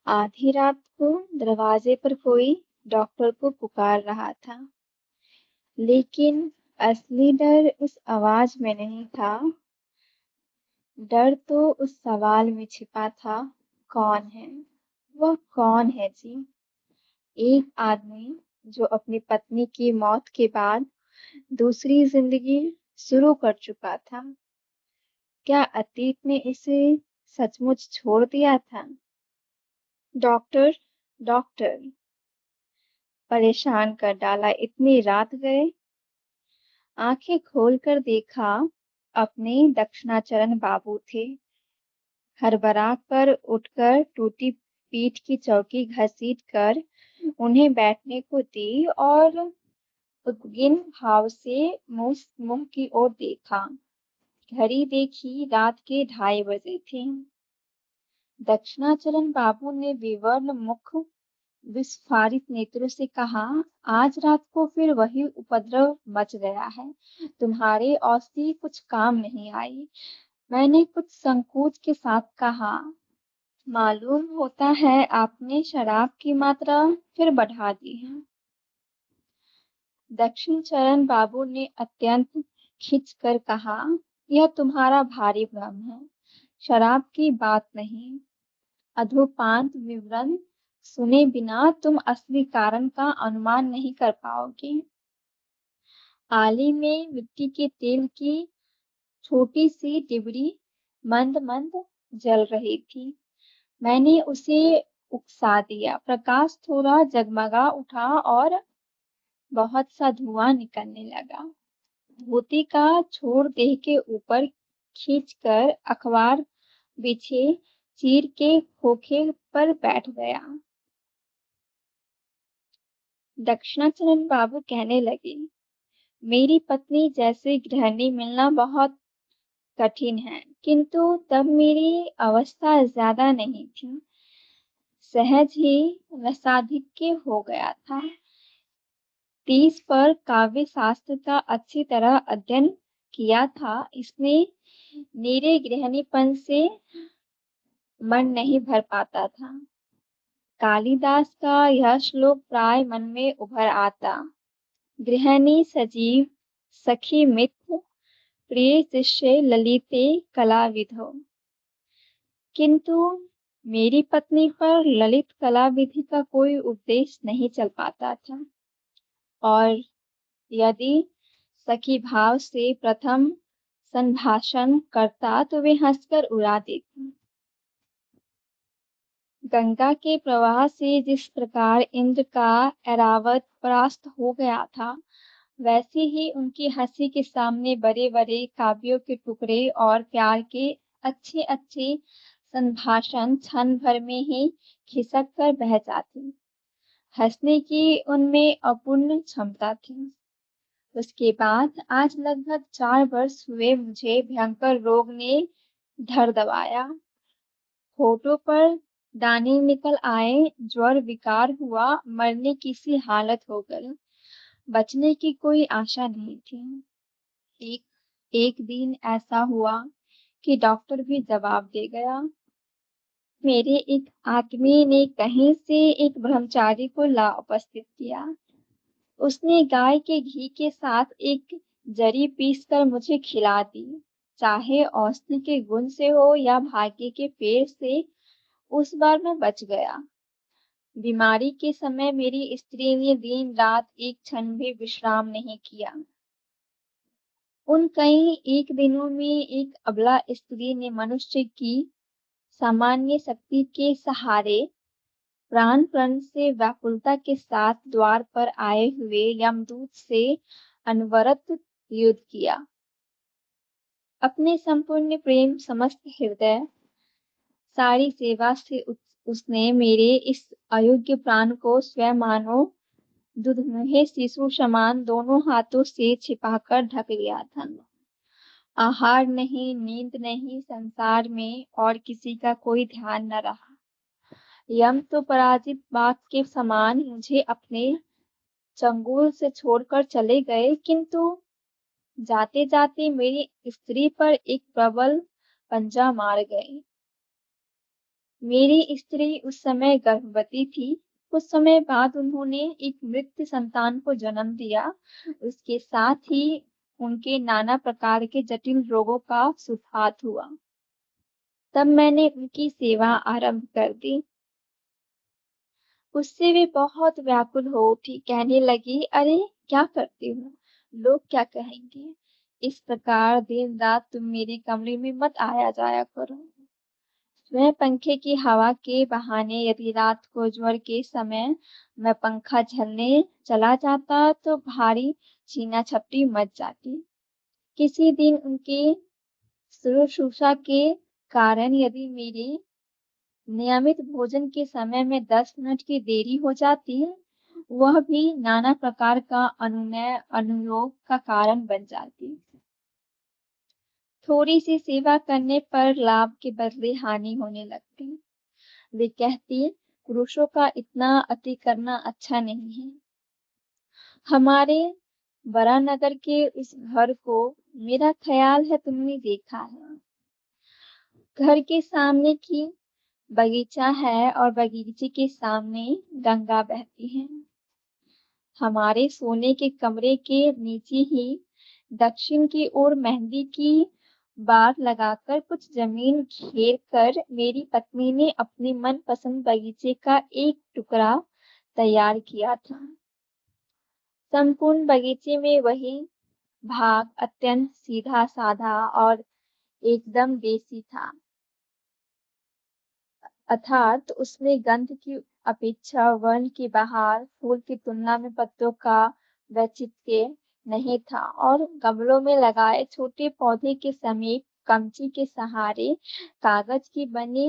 आधी रात को दरवाजे पर कोई डॉक्टर को पुकार रहा था, लेकिन असली डर उस आवाज में नहीं था। डर तो उस सवाल में छिपा था, कौन है? वह कौन है जी? एक आदमी जो अपनी पत्नी की मौत के बाद दूसरी जिंदगी शुरू कर चुका था। क्या अतीत ने इसे सचमुच छोड़ दिया था? डॉक्टर, डॉक्टर, परेशान कर डाला। इतनी रात गए। आंखें खोलकर देखा, अपने दक्षिणाचरण बाबू थे। हड़बड़ा कर उठकर टूटी पीठ की चौकी घसीट कर उन्हें बैठने को दी और उद्विग्न भाव से मुंह की ओर देखा। घड़ी देखी, रात के 2:30 बजे थे। दक्षिणाचरण बाबू ने विवर्ण मुख विस्फारित नेत्रों से कहा, आज रात को फिर वही उपद्रव मच गया है। तुम्हारे औषधि कुछ काम नहीं आई। मैंने कुछ संकोच के साथ कहा, मालूम होता है आपने शराब की मात्रा फिर बढ़ा दी है। दक्षिण चरण बाबू ने अत्यंत खिंचकर कहा, यह तुम्हारा भारी भ्रम है। शराब की बात नहीं। अधोपांत विवरण सुने बिना तुम असली कारण का अनुमान नहीं कर पाओगे। आली में मिट्टी के तेल की छोटी सी डिबरी मंद मंद जल रही थी। मैंने उसे उकसा दिया। प्रकाश थोड़ा जगमगा उठा और बहुत सा धुआं निकलने लगा। धोती का छोर देह के ऊपर खींचकर अखबार बिछे चीर के खोखे पर बैठ गया। दक्षिणाचरण बाबू कहने लगे, मेरी पत्नी जैसी गृहिणी मिलना बहुत कठिन है, किंतु तब मेरी अवस्था ज्यादा नहीं थी। सहज ही रसाधिक्य हो गया था। 30 पर काव्य शास्त्र का अच्छी तरह अध्ययन किया था। इसने मेरे गृहिणीपन से मन नहीं भर पाता था। कालिदास का यह श्लोक प्राय मन में उभर आता, गृहिणी सजीव सखी मित्र प्रिय शिष्य ललिते कला विधो। किंतु मेरी पत्नी पर ललित कला विधि का कोई उपदेश नहीं चल पाता था, और यदि सखी भाव से प्रथम संभाषण करता तो वे हंसकर उड़ा देती। गंगा के प्रवाह से जिस प्रकार इंद्र का ऐरावत परास्त हो गया था, वैसे ही उनकी हंसी के सामने बड़े बड़े काव्यों के टुकड़े और प्यार के अच्छे अच्छे संभाषण क्षण भर में ही खिसक कर बह जाते। हंसने की उनमें अपूर्व क्षमता थी। उसके बाद आज लगभग 4 वर्ष हुए मुझे भयंकर रोग ने धर दबाया। होठों पर दाने निकल आए, ज्वर विकार हुआ, मरने की सी हालत हो गई। बचने की कोई आशा नहीं थी। एक एक दिन ऐसा हुआ कि डॉक्टर भी जवाब दे गया। मेरे एक आदमी ने कहीं से एक ब्रह्मचारी को ला उपस्थित किया। उसने गाय के घी के साथ एक जरी पीसकर मुझे खिला दी। चाहे औषधि के गुण से हो या भाग्य के फेर से, उस बार मैं बच गया। बीमारी के समय मेरी स्त्री ने दिन रात एक क्षण भी विश्राम नहीं किया। उन कई एक दिनों में एक अबला स्त्री ने मनुष्य की सामान्य शक्ति के सहारे प्राण प्रण से व्याकुलता के साथ द्वार पर आए हुए यमदूत से अनवरत युद्ध किया। अपने संपूर्ण प्रेम, समस्त हृदय, सारी सेवा से उसने मेरे इस अयोग्य प्राण को स्वयं मानो दुधमुहे शिशु समान दोनों हाथों से छिपाकर ढक लिया था। आहार नहीं, नींद नहीं, संसार में और किसी का कोई ध्यान न रहा। यम तो पराजित बाघ के समान मुझे अपने चंगुल से छोड़कर चले गए, किंतु जाते जाते मेरी स्त्री पर एक प्रबल पंजा मार गए। मेरी स्त्री उस समय गर्भवती थी। कुछ समय बाद उन्होंने एक मृत संतान को जन्म दिया। उसके साथ ही उनके नाना प्रकार के जटिल रोगों का सुभात हुआ। तब मैंने उनकी सेवा आरंभ कर दी। उससे वे बहुत व्याकुल हो उठी, कहने लगी, अरे क्या करती हो, लोग क्या कहेंगे। इस प्रकार दिन रात तुम मेरे कमरे में मत आया जाया करो। वह पंखे की हवा के बहाने यदि रात को ज्वर के समय मैं पंखा झलने चला जाता तो भारी छीना झपटी मच जाती। किसी दिन उनके शुश्रूषा के कारण यदि मेरे नियमित भोजन के समय में 10 मिनट की देरी हो जाती, वह भी नाना प्रकार का अनुनय अनुयोग का कारण बन जाती। थोड़ी सी सेवा करने पर लाभ के बदले हानि होने लगती। वे कहती, पुरुषों का इतना अति करना अच्छा नहीं है। हमारे बरानगर के उस घर को मेरा ख्याल है तुमने देखा है। घर के सामने की बगीचा है और बगीचे के सामने गंगा बहती है। हमारे सोने के कमरे के नीचे ही दक्षिण की ओर मेहंदी की बाड़ लगाकर कुछ जमीन घेर कर मेरी पत्नी ने अपने मनपसंद बगीचे का एक टुकड़ा तैयार किया था। संपूर्ण बगीचे में वही भाग अत्यंत सीधा साधा और एकदम देसी था। अर्थात उसमें गंध की अपेक्षा वर्ण की बहार, फूल की तुलना में पत्तों का वैचित्र्य नहीं था और गमलों में लगाए छोटे पौधे के समीप कमची के सहारे कागज की बनी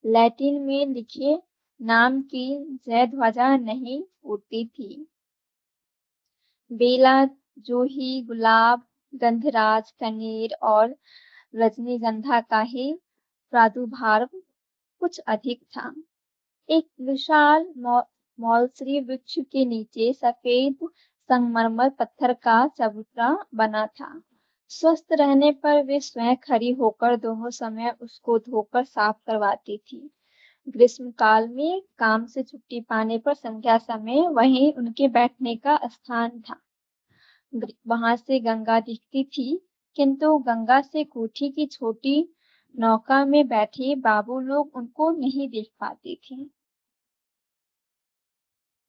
लैटिन में लिखे नाम की जय ध्वजा नहीं उड़ती थी। बेला, जूही, गुलाब, गंधराज, कनेर और रजनीगंधा का ही प्रादुर्भाव कुछ अधिक था। एक विशाल मौलश्री वृक्ष के नीचे सफेद संगमरमर पत्थर का चबूतरा बना था। स्वस्थ रहने पर वे स्वयं खड़ी होकर दोनों समय उसको धोकर साफ करवाती थी। ग्रीष्म काल में काम से छुट्टी पाने पर संध्या समय वहीं उनके बैठने का स्थान था। वहां से गंगा दिखती थी, किंतु गंगा से कोठी की छोटी नौका में बैठे बाबू लोग उनको नहीं देख पाते थे।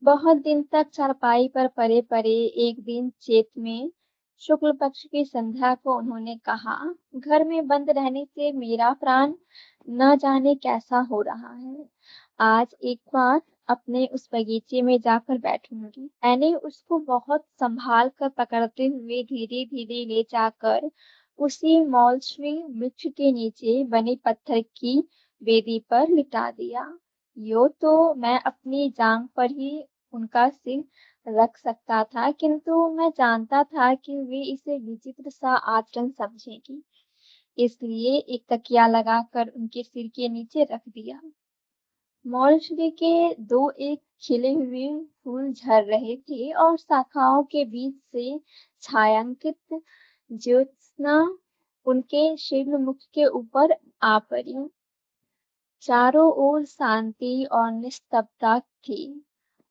बहुत दिन तक चारपाई पर पड़े पड़े एक दिन चैत में शुक्ल पक्ष की संध्या को उन्होंने कहा, घर में बंद रहने से मेरा प्राण न जाने कैसा हो रहा है। आज एक बार अपने उस बगीचे में जाकर बैठूंगी। मैंने उसको बहुत संभाल कर पकड़ते हुए धीरे धीरे ले जाकर उसी मौलश्री वृक्ष के नीचे बने पत्थर की वेदी पर लिटा दिया। यो तो मैं अपनी जांग पर ही उनका सिर रख सकता था, किंतु मैं जानता था कि वे इसे विचित्र सा आचरण समझेगी, इसलिए एक तकिया लगाकर उनके सिर के नीचे रख दिया। मौलश्री के दो एक खिले हुए फूल झड़ रहे थे और शाखाओं के बीच से छायांकित ज्योत्सना उनके शीर्ण मुख के ऊपर आ पड़ी। चारों ओर शांति और निस्तब्धता थी।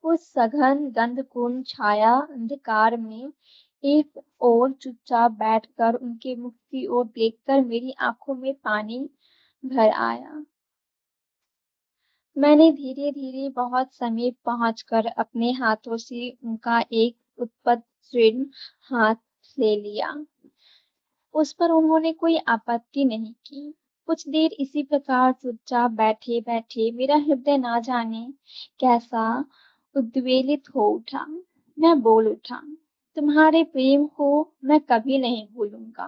उस सघन गंधपूर्ण छाया अंधकार में एक ओर चुपचाप बैठकर उनके मुख की ओर देखकर मेरी आंखों में पानी भर आया। मैंने धीरे धीरे बहुत समीप पहुंचकर अपने हाथों से उनका एक उत्पत शीर्ण हाथ ले लिया। उस पर उन्होंने कोई आपत्ति नहीं की। कुछ देर इसी प्रकार चुपचाप बैठे बैठे मेरा हृदय ना जाने कैसा उद्वेलित हो उठा। मैं बोल उठा, तुम्हारे प्रेम को मैं कभी नहीं भूलूंगा।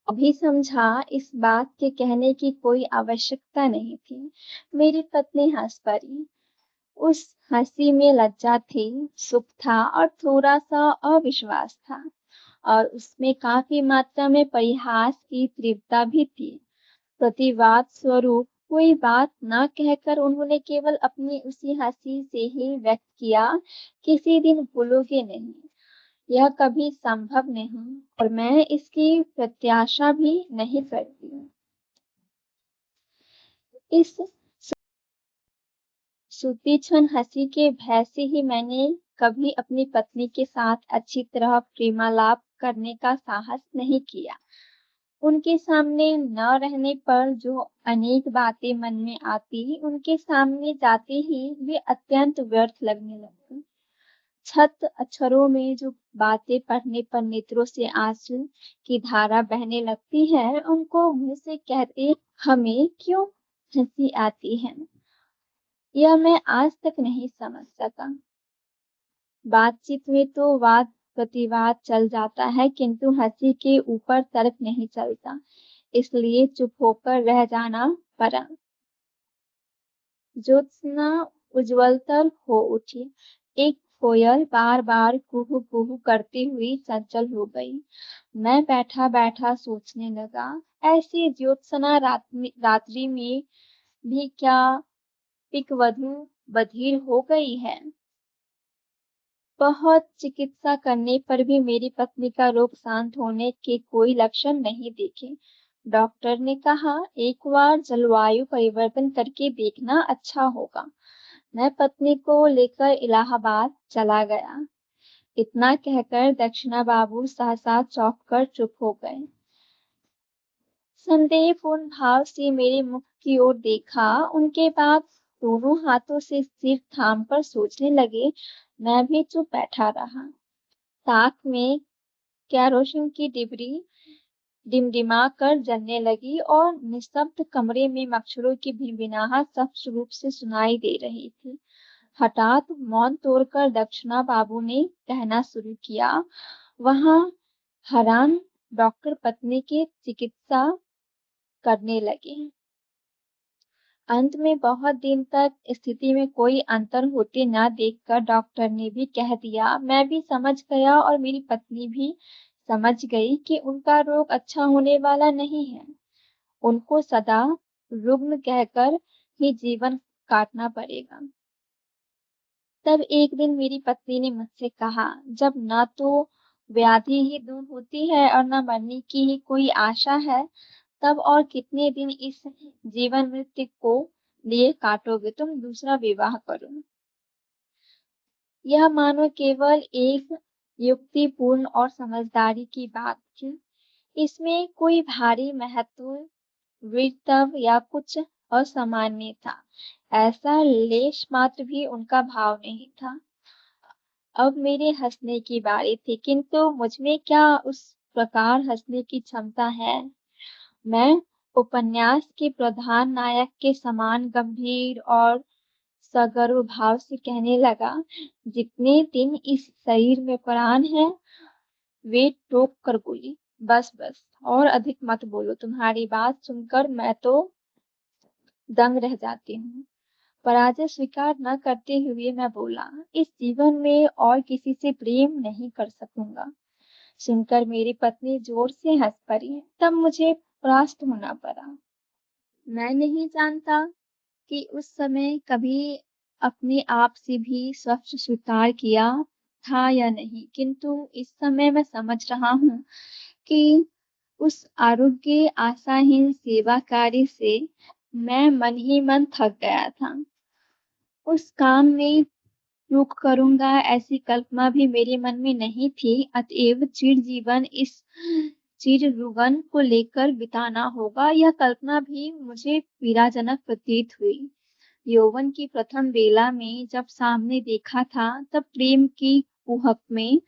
अभी समझा इस बात के कहने की कोई आवश्यकता नहीं थी। मेरी पत्नी हंस पड़ी। उस हंसी में लज्जा थी, सुख था और थोड़ा सा अविश्वास था और उसमें काफी मात्रा में परिहास की तीव्रता भी थी। प्रतिवाद स्वरूप कोई बात न कहकर उन्होंने केवल अपनी उसी हंसी से ही व्यक्त किया, किसी दिन भूलोगे नहीं, यह कभी संभव नहीं और मैं इसकी प्रत्याशा भी नहीं करती। इस सुतीक्षण हंसी के भय से ही मैंने कभी अपनी पत्नी के साथ अच्छी तरह प्रेमालाप करने का साहस नहीं किया। उनके सामने न रहने पर जो अनेक बातें मन में आती, उनके सामने जाते ही वे अत्यंत व्यर्थ लगने लगती। छत अक्षरों में जो बातें पढ़ने पर नेत्रों से आंसू की धारा बहने लगती है, उनको मुंह से कहते हमें क्यों हंसी आती है, यह मैं आज तक नहीं समझ सका। बातचीत में तो वाद प्रतिवाद चल जाता है, किंतु हंसी के ऊपर तर्क नहीं चलता, इसलिए चुप होकर रह जाना पड़ा। ज्योत्सना उज्ज्वलतर हो उठी। एक कोयल बार बार कुहू कुहू करती हुई चंचल हो गई। मैं बैठा बैठा सोचने लगा, ऐसी ज्योत्सना रात्रि में भी क्या पिकवधू बधिर हो गई है। बहुत चिकित्सा करने पर भी मेरी पत्नी का रोग शांत होने के कोई लक्षण नहीं दिखे। डॉक्टर ने कहा, एक बार जलवायु परिवर्तन करके देखना अच्छा होगा। मैं पत्नी को लेकर इलाहाबाद चला गया। इतना कहकर दक्षिणा बाबू सहसा चौंक कर चुप हो गए। संदेहपूर्ण भाव से मेरे मुख की ओर देखा, उनके बाद दोनों हाथों से सिर थाम कर सोचने लगे। मैं भी चुप बैठा रहा। ताक में केरोसिन की डिबरी डिमडिमा कर जलने लगी और निस्तब्ध कमरे में मच्छरों की भिनभिनाहट स्पष्ट रूप से सुनाई दे रही थी। हठात मौन तोड़कर दक्षिणा बाबू ने कहना शुरू किया, वहां हैरान डॉक्टर पत्नी की चिकित्सा करने लगे। अंत में बहुत दिन तक स्थिति में कोई अंतर होते न देखकर डॉक्टर ने भी कह दिया, मैं भी समझ गया और मेरी पत्नी भी समझ गई कि उनका रोग अच्छा होने वाला नहीं है। उनको सदा रुग्ण कहकर ही जीवन काटना पड़ेगा। तब एक दिन मेरी पत्नी ने मुझसे कहा, जब न तो व्याधि ही दूर होती है और न मरने की ही कोई आशा है, तब और कितने दिन इस जीवन मृत्यु को लिए काटोगे, तुम दूसरा विवाह करो। यह मानो केवल एक युक्तिपूर्ण और समझदारी की बात थी। इसमें कोई भारी महत्व, वीरत्व या कुछ असामान्य था, ऐसा लेश मात्र भी उनका भाव नहीं था। अब मेरे हंसने की बारी थी, किंतु मुझमें क्या उस प्रकार हंसने की क्षमता है। मैं उपन्यास के प्रधान नायक के समान गंभीर और सगर्व भाव से कहने लगा, जितने दिन इस शरीर में प्राण है, वे टोक कर बोली, बस बस और अधिक मत बोलो, तुम्हारी बात सुनकर मैं तो दंग रह जाती हूँ। पराजय स्वीकार न करते हुए मैं बोला, इस जीवन में और किसी से प्रेम नहीं कर सकूंगा। सुनकर मेरी पत्नी जोर से हंस पड़ी। तब मुझे परास्त होना पड़ा। मैं नहीं जानता कि उस समय कभी अपने आप से भी स्वच्छ स्वीकार किया था या नहीं, किंतु इस समय मैं समझ रहा हूँ कि उस आरोग्य आशाहीन सेवा कार्य से मैं मन ही मन थक गया था। उस काम में चूक करूंगा ऐसी कल्पना भी मेरे मन में नहीं थी, अतएव चिर जीवन इस चिर रुगन को लेकर बिताना होगा, यह कल्पना भी मुझे पीड़ाजनक प्रतीत हुई। यौवन की प्रथम बेला में जब सामने देखा था, तब प्रेम की कुहक में,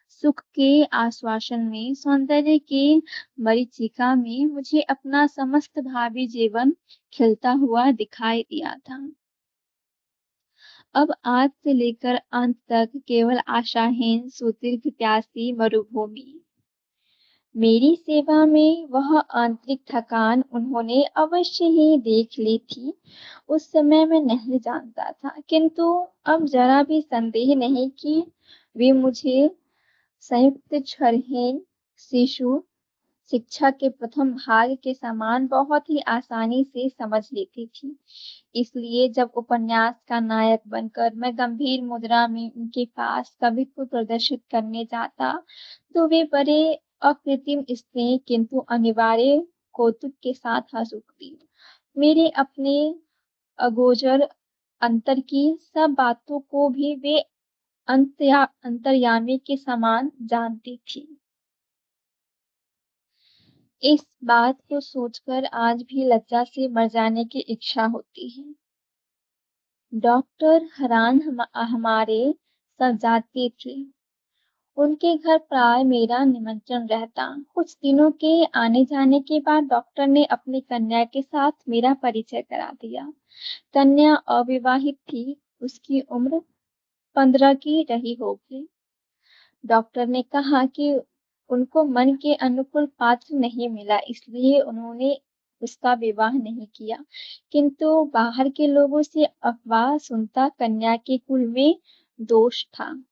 सुख के आश्वासन में, सौंदर्य के मरीचिका में मुझे अपना समस्त भावी जीवन खिलता हुआ दिखाई दिया था। अब आज से लेकर अंत तक केवल आशाहीन सुदीर्घ प्यासी मरुभूमि। मेरी सेवा में वह आंतरिक थकान उन्होंने अवश्य ही देख ली थी। उस समय मैं नहीं जानता था, किंतु अब जरा भी संदेह नहीं कि वे मुझे संयुक्त क्षरहीन शिशु शिक्षा के प्रथम भाग के समान बहुत ही आसानी से समझ लेती थी। इसलिए जब उपन्यास का नायक बनकर मैं गंभीर मुद्रा में उनके पास कवित्व प्रदर्शित करने जाता, तो वे बड़े अकृत्रिम स्नेह किंतु अनिवार्य कौतुक के साथ हंस उठती। मेरे अपने अगोचर अंतर की सब बातों को भी वे अंतर्यामी के समान जानती थी। इस बात को सोचकर आज भी लज्जा से मर जाने की इच्छा होती है। डॉक्टर हरान हमारे सब जाते थे। उनके घर प्राय मेरा निमंत्रण रहता। कुछ दिनों के आने जाने के बाद डॉक्टर ने अपनी कन्या के साथ मेरा परिचय करा दिया। कन्या अविवाहित थी, उसकी उम्र 15 की रही होगी। डॉक्टर ने कहा कि उनको मन के अनुकूल पात्र नहीं मिला, इसलिए उन्होंने उसका विवाह नहीं किया। किंतु बाहर के लोगों से अफवाह सुनता कन्या के कुल में दोष था,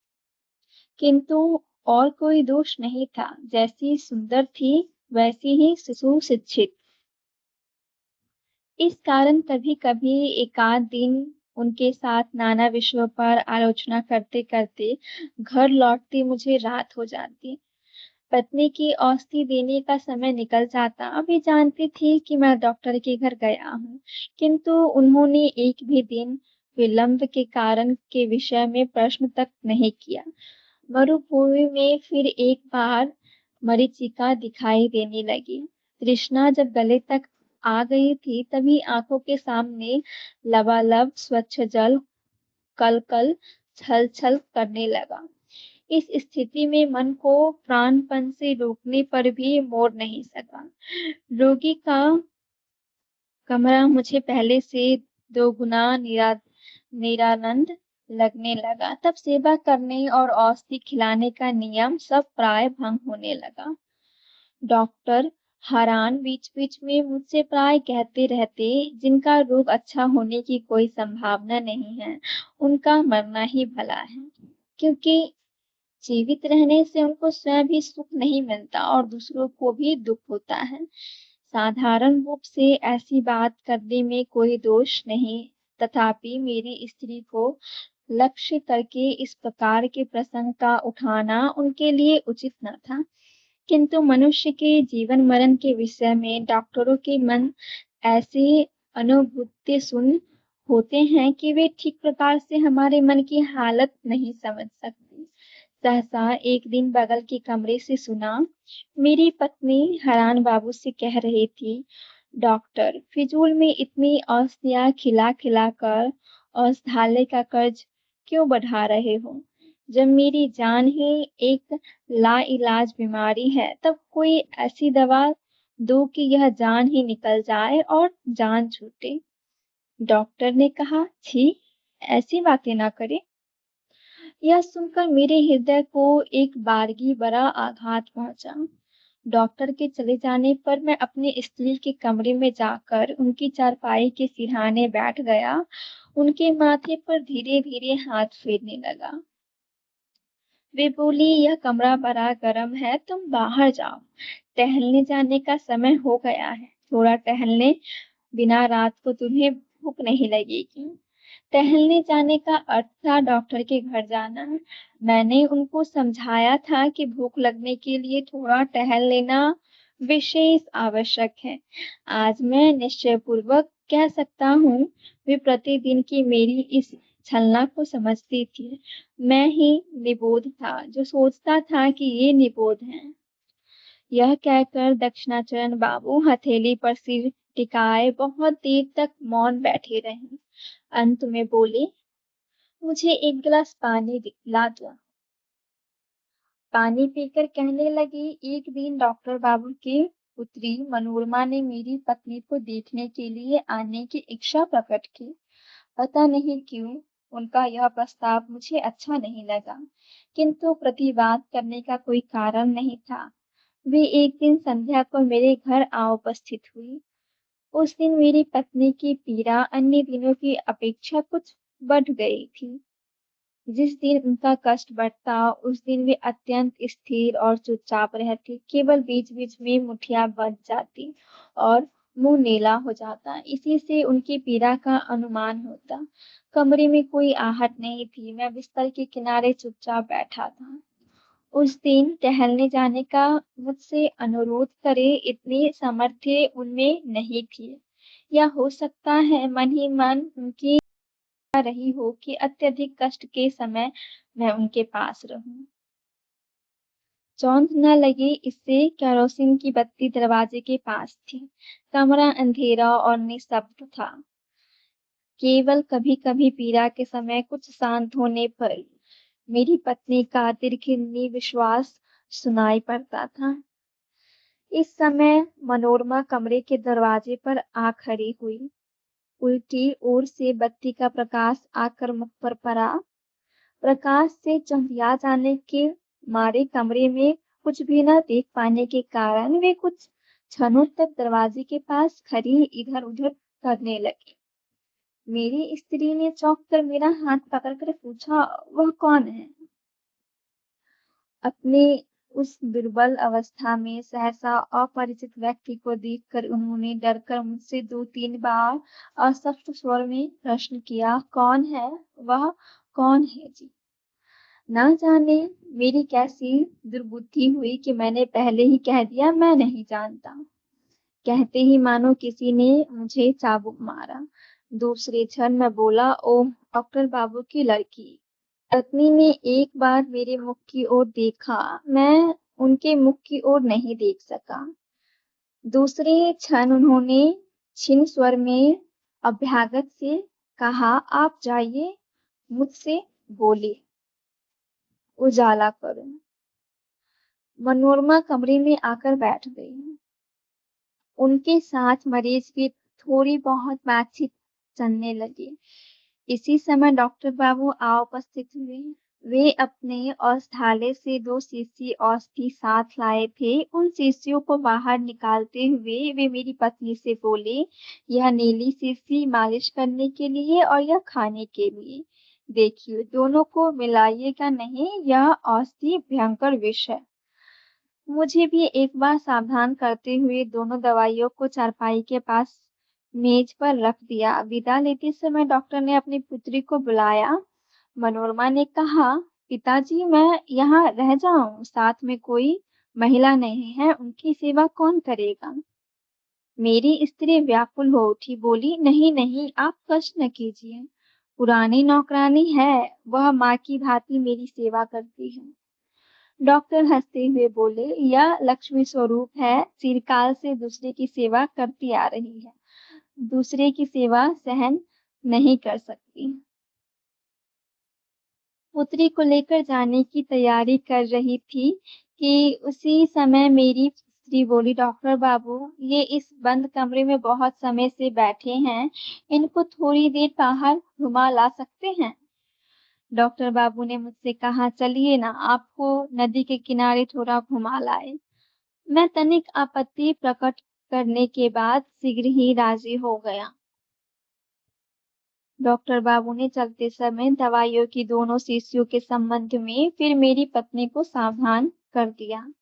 किंतु और कोई दोष नहीं था। जैसी सुंदर थी वैसी ही सुशिक्षित। इस कारण कभी-कभी एकाध दिन उनके साथ नाना विषयों पर आलोचना करते-करते घर लौटते मुझे रात हो जाती। पत्नी की औषधि देने का समय निकल जाता। वे जानती थी कि मैं डॉक्टर के घर गया हूँ, किंतु उन्होंने एक भी दिन विलंब के कारण के विषय में प्रश्न तक नहीं किया। मरुभूमि में फिर एक बार मरीचिका दिखाई देने लगी। तृष्णा जब गले तक आ गई थी, तभी आंखों के सामने लबालब स्वच्छ जल कल-कल, छल-छल करने लगा। इस स्थिति में मन को प्राणपण से रोकने पर भी मोड़ नहीं सका। रोगी का कमरा मुझे पहले से दोगुना निरानंद लगने लगा। तब सेवा करने और औषधि खिलाने का नियम सब प्राय भंग होने लगा। डॉक्टर हरान बीच-बीच में मुझसे प्राय कहते रहते, जिनका रोग अच्छा होने की कोई संभावना नहीं है, उनका मरना ही भला है। क्योंकि जीवित रहने से उनको स्वयं भी सुख नहीं मिलता और दूसरों को भी दुख होता है। साधारण रूप से ऐसी बात करने में कोई दोष नहीं, तथापि मेरी स्त्री को लक्ष्य करके इस प्रकार के प्रसंग का उठाना उनके लिए उचित न था। किंतु मनुष्य के जीवन मरण के विषय में डॉक्टरों के मन ऐसे अनुभूति सुन होते हैं कि वे ठीक प्रकार से हमारे मन की हालत नहीं समझ सकते। सहसा एक दिन बगल के कमरे से सुना, मेरी पत्नी हरान बाबू से कह रही थी, डॉक्टर फिजूल में इतनी औषधियाँ खिला-खिला कर औषधालय का कर्ज क्यों बढ़ा रहे हो? जब मेरी जान ही एक लाइलाज बीमारी है, तब कोई ऐसी दवा दो कि यह जान ही निकल जाए और जान छूटे। डॉक्टर ने कहा, छी, ऐसी बातें ना करें। यह सुनकर मेरे हृदय को एक बारगी बड़ा आघात पहुंचा। डॉक्टर के चले जाने पर मैं अपनी स्त्री के कमरे में जाकर उनकी चारपाई के सिरहाने बैठ गया। उनके माथे पर धीरे-धीरे हाथ फेरने लगा। वे बोली, यह कमरा बड़ा गर्म है, तुम बाहर जाओ। टहलने जाने का समय हो गया है। थोड़ा टहलने बिना रात को तुम्हें भूख नहीं लगेगी। टहलने जाने का अर्थ था डॉक्टर के घर जाना। मैंने उनको समझाया था कि भूख लगने के लिए थोड़ा टहल लेना विशेष आवश्यक है। आज मैं निश्चयपूर्वक कह सकता हूँ, वे प्रतिदिन की मेरी इस छलना को समझती थी। मैं ही निबोध था, जो सोचता था कि ये निबोध हैं। यह कहकर दक्षिणाचरण बाबू हथेली पर सिर टिकाए बहुत देर तक मौन बैठे रहे। अंत में बोले, मुझे एक गिलास पानी ला दो। पानी पीकर कहने लगी, एक दिन डॉक्टर बाबू की पुत्री मनोरमा ने मेरी पत्नी को देखने के लिए आने की इच्छा प्रकट की। पता नहीं क्यों उनका यह प्रस्ताव मुझे अच्छा नहीं लगा, किंतु प्रतिवाद करने का कोई कारण नहीं था। वे एक दिन संध्या को मेरे घर आ उपस्थित हुई। उस दिन मेरी पत्नी की पीड़ा अन्य दिनों की अपेक्षा कुछ बढ़ गई थी। जिस दिन उनका कष्ट बढ़ता, उस दिन वे अत्यंत स्थिर और चुपचाप रहती, केवल बीच-बीच में मुठिया बज जाती और मुंह नीला हो जाता। इसी से उनकी पीड़ा का अनुमान होता। कमरे में कोई आहट नहीं थी, मैं बिस्तर के किनारे चुपचाप बैठा था। उस दिन टहलने जाने का मुझसे अनुरोध करे इतनी सामर्थ्य उनमें नहीं थी। या हो सकता है मन ही मन उनकी रही हो कि अत्यधिक कष्ट के समय मैं उनके पास रहूं। चौंध न लगे इससे केरोसिन की बत्ती दरवाजे के पास थी। कमरा अंधेरा और निस्तब्ध था। केवल कभी-कभी पीड़ा के समय कुछ शांत होने पर मेरी पत्नी का दीर्घिनी विश्वास सुनाई पड़ता था। इस समय मनोरमा कमरे के दरवाजे पर आ खड़ी हुई। उल्टी ओर से बत्ती का प्रकाश आकर मुख पर पड़ा। प्रकाश से चौंधिया जाने के मारे कमरे में कुछ भी न देख पाने के कारण वे कुछ क्षणों तक दरवाजे के पास खड़ी इधर-उधर करने लगी। मेरी स्त्री ने चौंक कर मेरा हाथ पकड़कर पूछा, वह कौन है? अपने उस दुर्बल अवस्था में सहसा अपरिचित व्यक्ति को देखकर उन्होंने डरकर मुझसे 2-3 बार अस्पष्ट स्वर में प्रश्न किया, कौन है? वह कौन है जी? ना जाने मेरी कैसी दुर्बुद्धि हुई कि मैंने पहले ही कह दिया मैं नहीं जानता। कहते ही मानो किसी ने मुझे चाबुक मारा। दूसरे क्षण मैं बोला, ओह! डॉक्टर बाबू की लड़की। पत्नी ने एक बार मेरे मुख की ओर देखा, मैं उनके मुख की ओर नहीं देख सका। दूसरे क्षण उन्होंने क्षीण स्वर में अभ्यागत से कहा, आप जाइए, मुझसे बोले, उजाला करो। मनोरमा कमरे में आकर बैठ गई। उनके साथ मरीज की थोड़ी बहुत बातचीत चलने लगी। इसी समय डॉक्टर बाबू आ उपस्थित हुए। वे अपने औषधालय से 2 शीशी औषधि साथ लाए थे। उन शीशियों को बाहर निकालते हुए वे मेरी पत्नी से बोले, यह नीली शीशी मालिश करने के लिए और यह खाने के लिए। देखिए, दोनों को मिलाइएगा नहीं, यह औषधि भयंकर विष है। मुझे भी एक बार सावधान करते हुए दोनों दवाइयों को चारपाई के पास मेज पर रख दिया। विदा लेते समय डॉक्टर ने अपनी पुत्री को बुलाया। मनोरमा ने कहा, पिताजी मैं यहाँ रह जाऊं, साथ में कोई महिला नहीं है, उनकी सेवा कौन करेगा? मेरी स्त्री व्याकुल हो उठी, बोली, नहीं नहीं, आप कष्ट न कीजिए। पुरानी नौकरानी है, वह माँ की भांति मेरी सेवा करती है। डॉक्टर हंसते हुए बोले, यह लक्ष्मी स्वरूप है, चिरकाल से दूसरे की सेवा करती आ रही है, दूसरे की सेवा सहन नहीं कर सकती। पुत्री को लेकर जाने की तैयारी कर रही थी कि उसी समय मेरी स्त्री बोली, डॉक्टर बाबू ये इस बंद कमरे में बहुत समय से बैठे हैं, इनको थोड़ी देर बाहर घुमा ला सकते हैं? डॉक्टर बाबू ने मुझसे कहा, चलिए ना, आपको नदी के किनारे थोड़ा घुमा लाए। मैं तनिक आपत्ति प्रकट करने के बाद शीघ्र ही राजी हो गया। डॉक्टर बाबू ने चलते समय दवाइयों की दोनों शीशियों के संबंध में फिर मेरी पत्नी को सावधान कर दिया।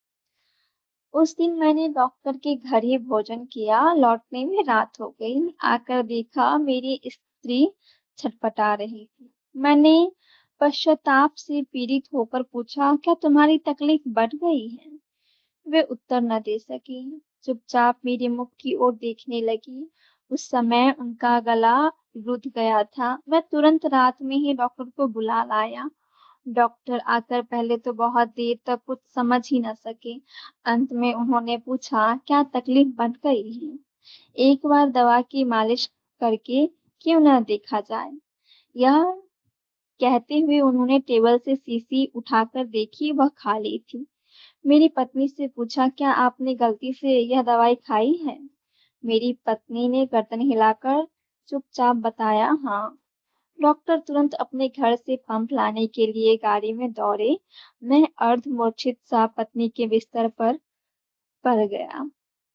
उस दिन मैंने डॉक्टर के घर ही भोजन किया। लौटने में रात हो गई। आकर देखा मेरी स्त्री छटपटा रही थी। मैंने पश्चाताप से पीड़ित होकर पूछा, क्या तुम्हारी तकलीफ बढ़ गई है? वे उत्तर न दे सकी। चुपचाप मेरे मुख की ओर देखने लगी। उस समय उनका गला रुध गया था। मैं तुरंत रात में ही डॉक्टर को बुला लाया। डॉक्टर आकर पहले तो बहुत देर तक कुछ समझ ही न सके। अंत में उन्होंने पूछा, क्या तकलीफ बढ़ गई है? एक बार दवा की मालिश करके क्यों न देखा जाए? यह कहते हुए उन्होंने टेबल से शीशी उठाकर देखी, वह खाली थी। मेरी पत्नी से पूछा, क्या आपने गलती से यह दवाई खाई है? मेरी पत्नी ने गर्दन हिलाकर चुपचाप बताया, हाँ। डॉक्टर तुरंत अपने घर से पंप लाने के लिए गाड़ी में दौड़े। मैं अर्धमूर्छित सा पत्नी के बिस्तर पर पड़ गया।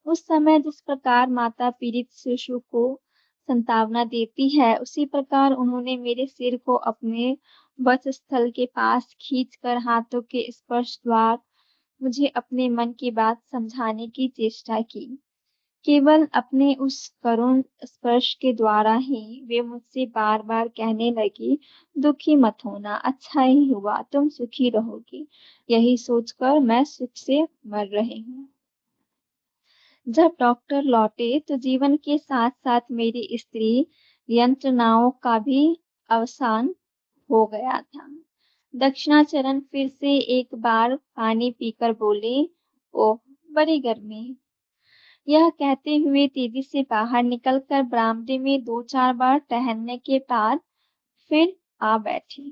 उस समय जिस प्रकार माता पीड़ित शिशु को सांत्वना देती है, उसी प्रकार उन्होंने मेरे सिर को अपने वक्षस्थल के पास खींचकर हाथों के स्पर्श द्वारा मुझे अपने मन की बात समझाने की चेष्टा की। केवल अपने उस करुण स्पर्श के द्वारा ही वे मुझसे बार-बार कहने लगी, दुखी मत होना, अच्छा ही हुआ, तुम सुखी रहोगी। यही सोचकर मैं सुख से मर रही हूँ। जब डॉक्टर लौटे तो जीवन के साथ साथ मेरी स्त्री यंत्रणाओं का भी अवसान हो गया था। दक्षिणाचरण फिर से एक बार पानी पीकर बोले, ओह, बड़ी गर्मी है। यह कहते हुए तेजी से बाहर निकलकर बरामदे में 2-4 बार टहलने के बाद फिर आ बैठे।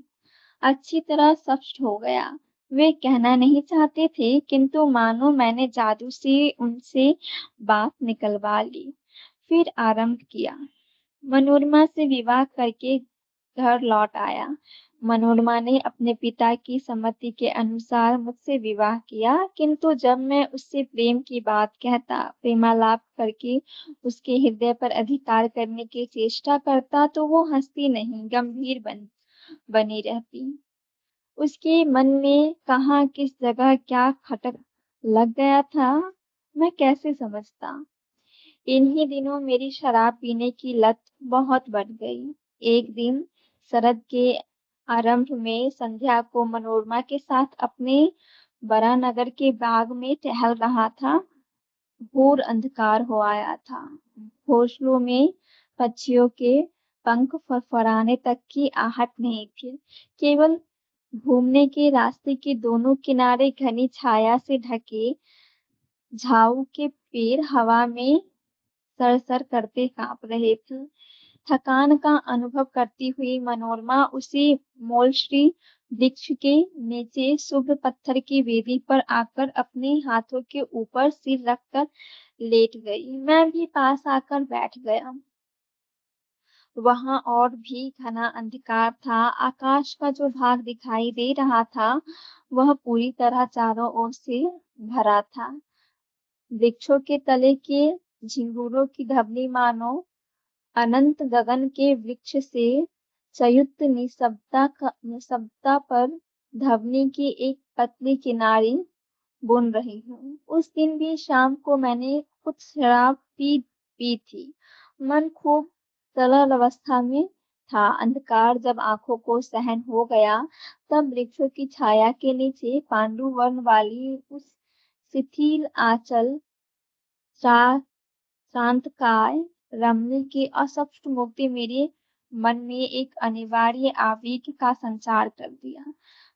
अच्छी तरह स्पष्ट हो गया। वे कहना नहीं चाहते थे, किंतु मानो मैंने जादू से उनसे बात निकलवा ली। फिर आरंभ किया। मनोरमा से विवाह करके घर लौट आया। मनोरमा ने अपने पिता की सम्मति के अनुसार मुझसे विवाह किया, किंतु जब मैं उससे प्रेम की बात कहता, प्रेमालाप करके उसके हृदय पर अधिकार करने की चेष्टा करता, तो वो हंसती नहीं, गंभीर बनी रहती। उसके मन में कहाँ किस जगह क्या खटक लग गया था, मैं कैसे समझता। इन्हीं दिनों मेरी शराब पीने की लत बहुत बढ़ गई। एक दिन शरद के आरंभ में संध्या को मनोरमा के साथ अपने बरानगर के बाग में टहल रहा था। घोर अंधकार हो आया था। घोंसलों में पक्षियों के पंख फड़फड़ाने तक की आहट नहीं थी। केवल घूमने के रास्ते के दोनों किनारे घनी छाया से ढके झाऊ के पेड़ हवा में सर-सर करते काँप रहे थे। थकान का अनुभव करती हुई मनोरमा उसी मोलश्री वृक्ष के नीचे शुभ्र पत्थर की वेदी पर आकर अपने हाथों के ऊपर सिर रखकर लेट गई। मैं भी पास आकर बैठ गया। वहां और भी घना अंधकार था। आकाश का जो भाग दिखाई दे रहा था, वह पूरी तरह चारों ओर से भरा था। वृक्षों के तले के झिंगुरों की धवनी मानो अनंत गगन के वृक्ष से संयुक्त निस्तब्धता पर ध्वनि की एक पतली किनारी बुन रही हूँ। उस दिन भी शाम को मैंने कुछ शराब पी थी। मन खूब सरल अवस्था में था। अंधकार जब आंखों को सहन हो गया, तब वृक्षों की छाया के नीचे पांडु वर्ण वाली उस शिथिल आंचल शांतकाय रमणी की अस्पष्ट मूर्ति मेरे मन में एक अनिवार्य आवेग का संचार कर दिया।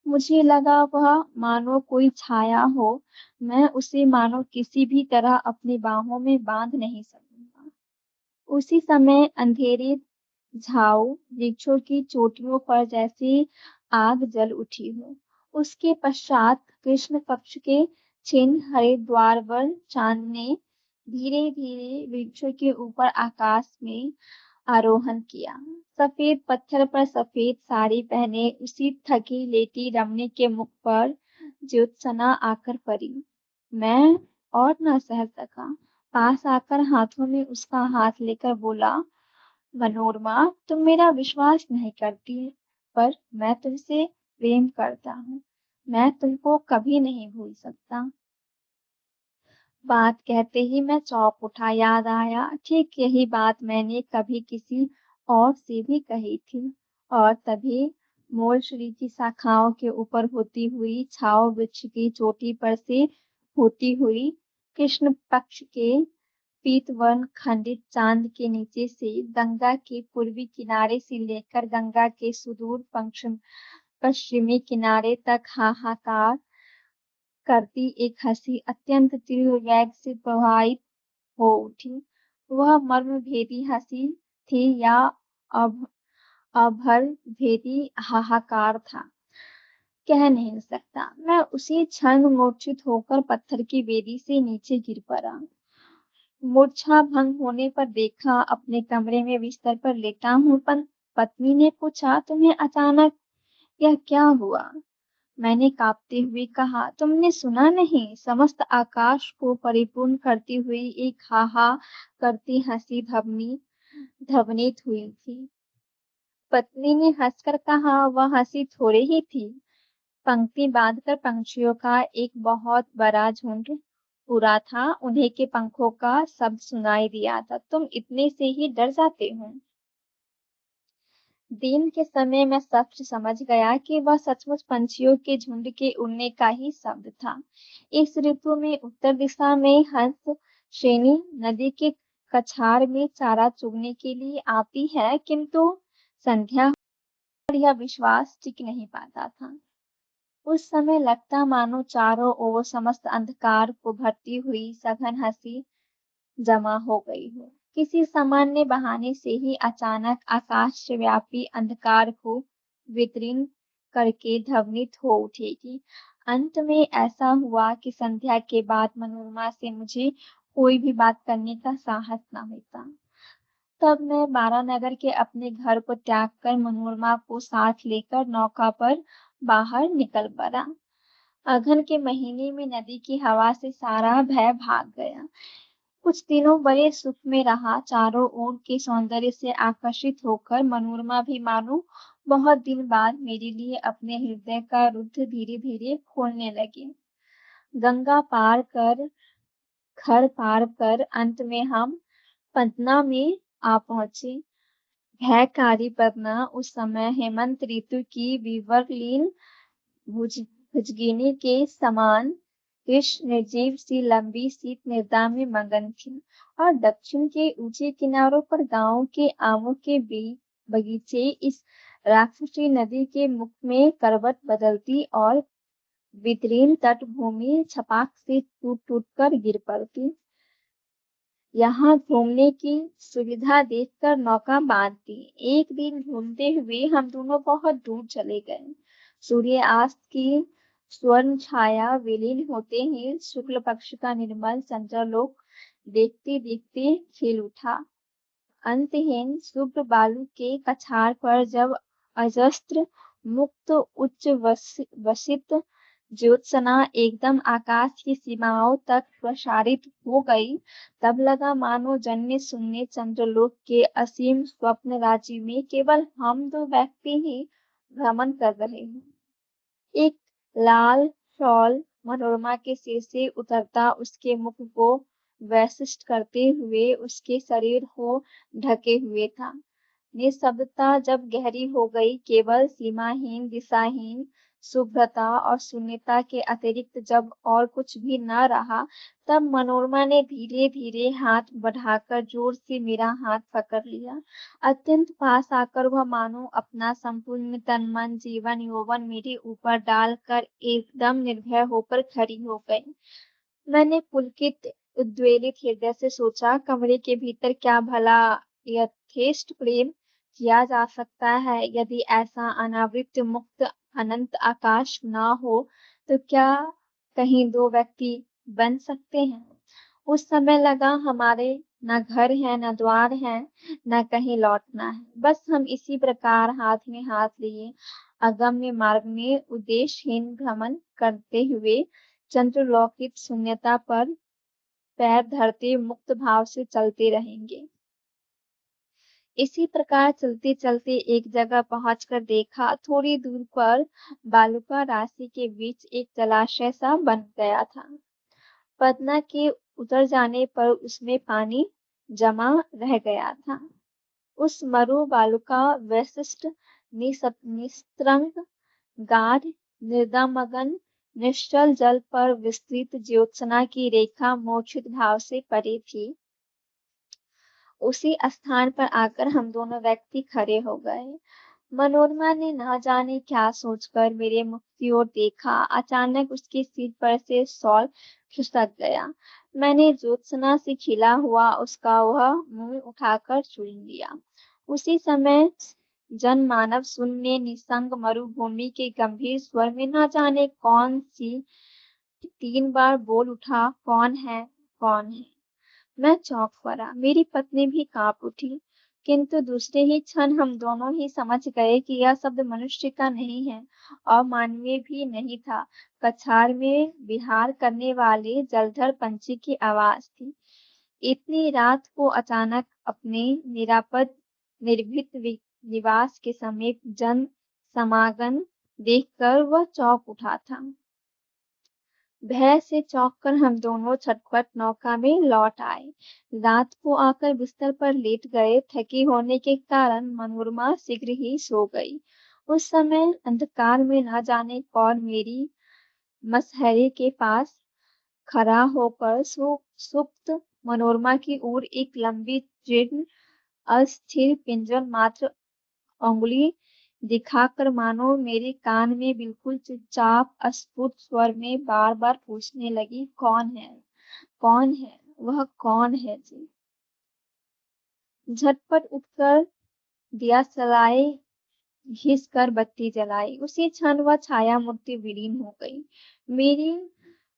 मुझे लगा वह मानो कोई छाया हो, मैं उसे मानो किसी भी तरह अपनी बाहों में बांध नहीं सकूंगा। उसी समय अंधेरे झाऊ वृक्षों की चोटियों पर जैसे आग जल उठी हो। उसके पश्चात कृष्ण पक्ष के क्षीण हरे द्वार पर चांद ने धीरे धीरे वृक्षों के ऊपर आकाश में आरोहण किया। सफेद पत्थर पर सफेद साड़ी पहने उसी थकी लेटी रमणी के मुख पर ज्योत्सना आकर पड़ी। मैं और न सह सका। पास आकर हाथों में उसका हाथ लेकर बोला, मनोरमा, तुम मेरा विश्वास नहीं करती, पर मैं तुमसे प्रेम करता हूँ। मैं तुमको कभी नहीं भूल सकता। बात कहते ही मैं चौंक उठा। याद आया, ठीक यही बात मैंने कभी किसी और से भी कही थी। और तभी मोलश्री की शाखाओं के ऊपर होती हुई छाओ वृक्ष की चोटी पर से होती हुई कृष्ण पक्ष के पीतवर्ण खंडित चांद के नीचे से गंगा के पूर्वी किनारे से लेकर गंगा के सुदूर पश्चिमी किनारे तक हाहाकार करती एक हंसी अत्यंत तीव्र वेग से प्रवाहित हो उठी। वह मर्मभेदी हंसी थी या अभ अभरभेदी हाहाकार था, कह नहीं सकता। मैं उसी क्षण मूर्छित होकर पत्थर की वेदी से नीचे गिर पड़ा। मूर्छा भंग होने पर देखा अपने कमरे में बिस्तर पर लेटा हूँ, पर पत्नी ने पूछा, तुम्हें अचानक यह क्या हुआ? मैंने कांपते हुए कहा, तुमने सुना नहीं? समस्त आकाश को परिपूर्ण करती हुई एक हाहा करती हंसी ध्वनित हुई थी। पत्नी ने हंसकर कहा, वह हंसी थोड़ी ही थी। पंक्ति बांधकर पंछियों का एक बहुत बड़ा झुंड उड़ा था। उन्हीं के पंखों का शब्द सुनाई दिया था। तुम इतने से ही डर जाते हो? दिन के समय मैं सच समझ गया कि वह सचमुच पंछियों के झुंड के उड़ने का ही शब्द था। इस ऋतु में उत्तर दिशा में हंस श्रेणी नदी के कछार में चारा चुगने के लिए आती है, किंतु संध्या पर यह विश्वास टिक नहीं पाता था। उस समय लगता मानो चारों ओर समस्त अंधकार को भरती हुई सघन हंसी जमा हो गई हो। किसी सामान्य बहाने से ही अचानक आकाशव्यापी अंधकार को विदीर्ण करके ध्वनित हो उठेगी। अंत में ऐसा हुआ कि संध्या के बाद मनोरमा से मुझे कोई भी बात करने का साहस न होता। तब मैं बारानगर के अपने घर को त्याग कर मनोरमा को साथ लेकर नौका पर बाहर निकल पड़ा। अगहन के महीने में नदी की हवा से सारा भय भाग गया। कुछ दिनों बड़े सुख में रहा। चारों ओर के सौंदर्य से आकर्षित होकर मनोरमा भी मानो बहुत दिन बाद मेरे लिए अपने हृदय का रुद्र धीरे धीरे खोलने लगी। गंगा पार कर, घर पार कर अंत में हम पटना में आ पहुंचे। भयकारी पटना उस समय हेमंत ऋतु की विवरलीन भुजगिनी के समान कृष्ण निर्जीव सी लंबी शीत निद्रा में मगन थी और दक्षिण के ऊंचे किनारों पर गांवों के आमों के बगीचे इस राक्षसी नदी के मुख में करवट बदलती और विदीर्ण तटभूमि छपाक से टूट टूट कर गिर पड़ती। यहाँ घूमने की सुविधा देखकर नौका बांध दी। एक दिन घूमते हुए हम दोनों बहुत दूर चले गए। सूर्यास्त की स्वर्ण छाया विलीन होते ही शुक्ल पक्ष का निर्मल चंद्रलोक देखते देखते खिल उठा। अंतहीन शुभ्र बालू के कछार पर जब अजस्त्र मुक्त उच्च वसित ज्योत्सना एकदम आकाश की सीमाओं तक प्रसारित हो गई, तब लगा मानो जन्ने सुनने चंद्रलोक के असीम स्वप्न राज्य में केवल हम दो व्यक्ति ही भ्रमण कर रहे हैं। एक लाल शॉल मनोरमा के सिर से उतरता उसके मुख को वैशिष्ट करते हुए उसके शरीर को ढके हुए था। निस्तब्धता जब गहरी हो गई, केवल सीमाहीन दिशाहीन शुभ्रता और शून्यता के अतिरिक्त जब और कुछ भी न रहा, तब मनोरमा ने धीरे धीरे हाथ बढ़ाकर जोर से मेरा हाथ पकड़ लिया। अत्यंत पास आकर वह मानो अपना संपूर्ण तन मन जीवन यौवन मेरे ऊपर डालकर एकदम निर्भय होकर खड़ी हो गई। मैंने पुलकित उद्वेलित हृदय से सोचा, कमरे के भीतर क्या भला यथेष्ट प्रेम किया जा सकता है? यदि ऐसा अनावृत मुक्त अनंत आकाश ना हो, तो क्या कहीं दो व्यक्ति बन सकते हैं? उस समय लगा हमारे न घर है, न द्वार है, न कहीं लौटना है। बस हम इसी प्रकार हाथ में हाथ लिए अगम्य मार्ग में उद्देश्यहीन भ्रमण करते हुए चंद्रलौकित शून्यता पर पैर धरते मुक्त भाव से चलते रहेंगे। इसी प्रकार चलते चलते एक जगह पहुंचकर देखा, थोड़ी दूर पर बालुका राशि के बीच एक जलाशय सा बन गया था। पटना के उतर जाने पर उसमें पानी जमा रह गया था। उस मरु बालुका वैशिष्ट निस्तरंग गाढ़ निर्दामगन निश्चल जल पर विस्तृत ज्योत्सना की रेखा मूर्छित भाव से पड़ी थी। उसी स्थान पर आकर हम दोनों व्यक्ति खड़े हो गए। मनोरमा ने न जाने क्या सोचकर मेरे मुख की ओर देखा। अचानक उसके सिर पर से शॉल खिसक गया। मैंने ज्योत्सना से खिला हुआ उसका वह मुंह उठाकर चूम लिया। उसी समय जनमानव शून्य निसंग मरुभूमि के गंभीर स्वर में न जाने कौन सी 3 बार बोल उठा, कौन है, कौन है? मैं चौंक पड़ा। मेरी पत्नी भी कांप उठी, किंतु दूसरे ही क्षण हम दोनों ही समझ गए कि यह शब्द मनुष्य का नहीं है और मानवीय भी नहीं था। कछार में विहार करने वाले जलधर पंछी की आवाज थी। इतनी रात को अचानक अपने निरापद निर्भीत निवास के समीप जन समागम देखकर वह चौंक उठा था। भय से चौंककर हम दोनों छटपट नौका में लौट आए। रात को आकर बिस्तर पर लेट गए। थकी होने के कारण मनोरमा शीघ्र ही सो गई। उस समय अंधकार में न जाने कौन मेरी मसहरे के पास खड़ा होकर सुप्त मनोरमा की ओर एक लंबी जीर्ण अस्थिर पिंजर मात्र उंगली दिखाकर मानो मेरे कान में बिल्कुल चुपचाप अस्फुट स्वर में बार बार पूछने लगी, कौन है? कौन है? वह कौन है जी? झटपट उठकर दिया जलाए, घिस कर बत्ती जलाई। उसी क्षण वह छाया मूर्ति विलीन हो गई। मेरी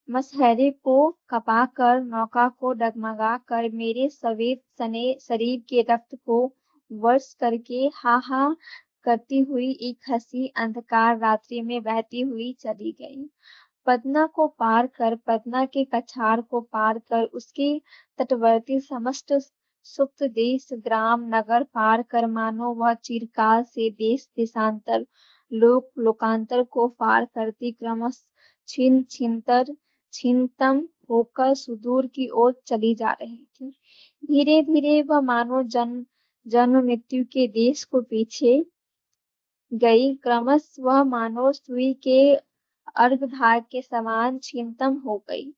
मसहरे को कपाकर, नौका को डगमगा कर, मेरे सफेद सने शरीर के रक्त को वर्ष करके हा हा करती हुई एक हंसी अंधकार रात्रि में बहती हुई चली गई। पदना को पार कर, पदना के कछाड़ को पार कर, उसके तटवर्ती समस्त सुप्त देश ग्राम नगर पार कर, मानो वह चिरकाल से देश देशांतर लोक लोकांतर को पार करती क्रमश छिन छिनतर छिनतम होकर सुदूर की ओर चली जा रही थी। धीरे धीरे वह मानो जन्म जन्म मृत्यु के देश को पीछे गई, क्रमश वह मानो सुई के अर्घभाग के समान क्षीणतम हो गई।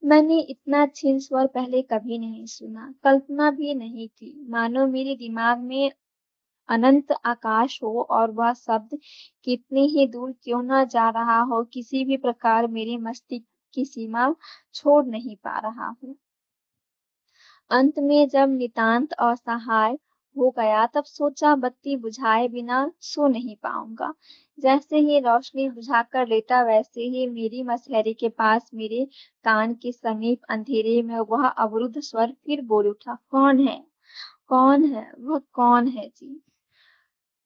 मैंने इतना क्षीण स्वर पहले कभी नहीं सुना, कल्पना भी नहीं की। मानो मेरे दिमाग में अनंत आकाश हो और वह शब्द कितने ही दूर क्यों न जा रहा हो, किसी भी प्रकार मेरे मस्तिष्क की सीमा छोड़ नहीं पा रहा हूँ। अंत में जब नितांत असहाय हो गया, तब सोचा बत्ती बुझाए बिना सो नहीं पाऊंगा। जैसे ही रोशनी बुझाकर लेटा, वैसे ही मेरी मसहरी के पास मेरे कान के समीप अंधेरे में वह अवरुद्ध स्वर फिर बोल उठा, कौन है? कौन है? वह कौन है जी?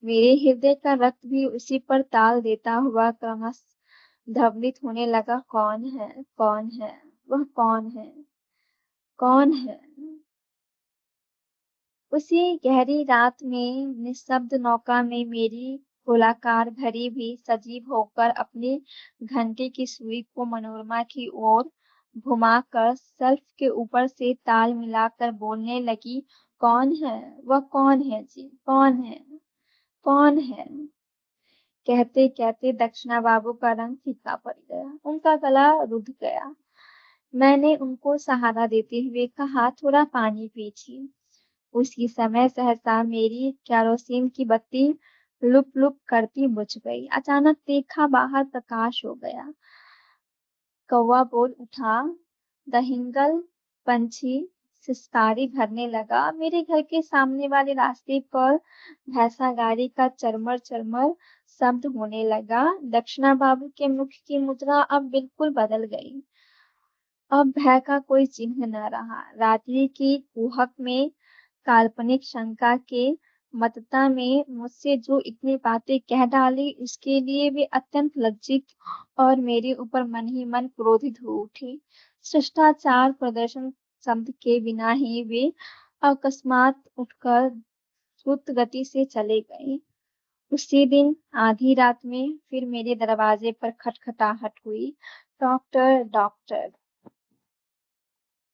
मेरे हृदय का रक्त भी उसी पर ताल देता हुआ क्रमश धवलित होने लगा। कौन है? कौन है? वह कौन है? कौन है? उसी गहरी रात में निःशब्द नौका में मेरी गोलाकार घड़ी भी सजीव होकर अपने घंटे की सुई को मनोरमा की ओर घुमाकर शेल्फ के ऊपर से ताल मिलाकर बोलने लगी, कौन है? वह कौन है जी? कौन है? कौन है? कहते कहते दक्षिणा बाबू का रंग फीका पड़ गया, उनका गला रुध गया। मैंने उनको सहारा देते हुए कहा, थोड़ा पानी पीजिए। उसी समय सहसा मेरी केरोसिन की बत्ती लुप लुप करती बुझ गई। अचानक देखा बाहर प्रकाश हो गया। कौवा बोल उठा, दहिंगल पंछी सिसकारी भरने लगा। मेरे घर के सामने वाले रास्ते पर भैंसा गाड़ी का चरमर चरमर शब्द होने लगा। दक्षिणा बाबू के मुख की मुद्रा अब बिल्कुल बदल गई। अब भय का कोई चिन्ह न रहा। रात्रि की कुहक में, काल्पनिक शंका के मतता में मुझसे जो इतनी बातें कह डाली, उसके लिए वे अत्यंत लज्जित और मेरे ऊपर मन ही मन क्रोधित हो उठे। शिष्टाचार प्रदर्शन शब्द के बिना ही वे अकस्मात उठकर द्रुत गति से चले गए। उसी दिन आधी रात में फिर मेरे दरवाजे पर खटखटाहट हुई। Doctor, doctor.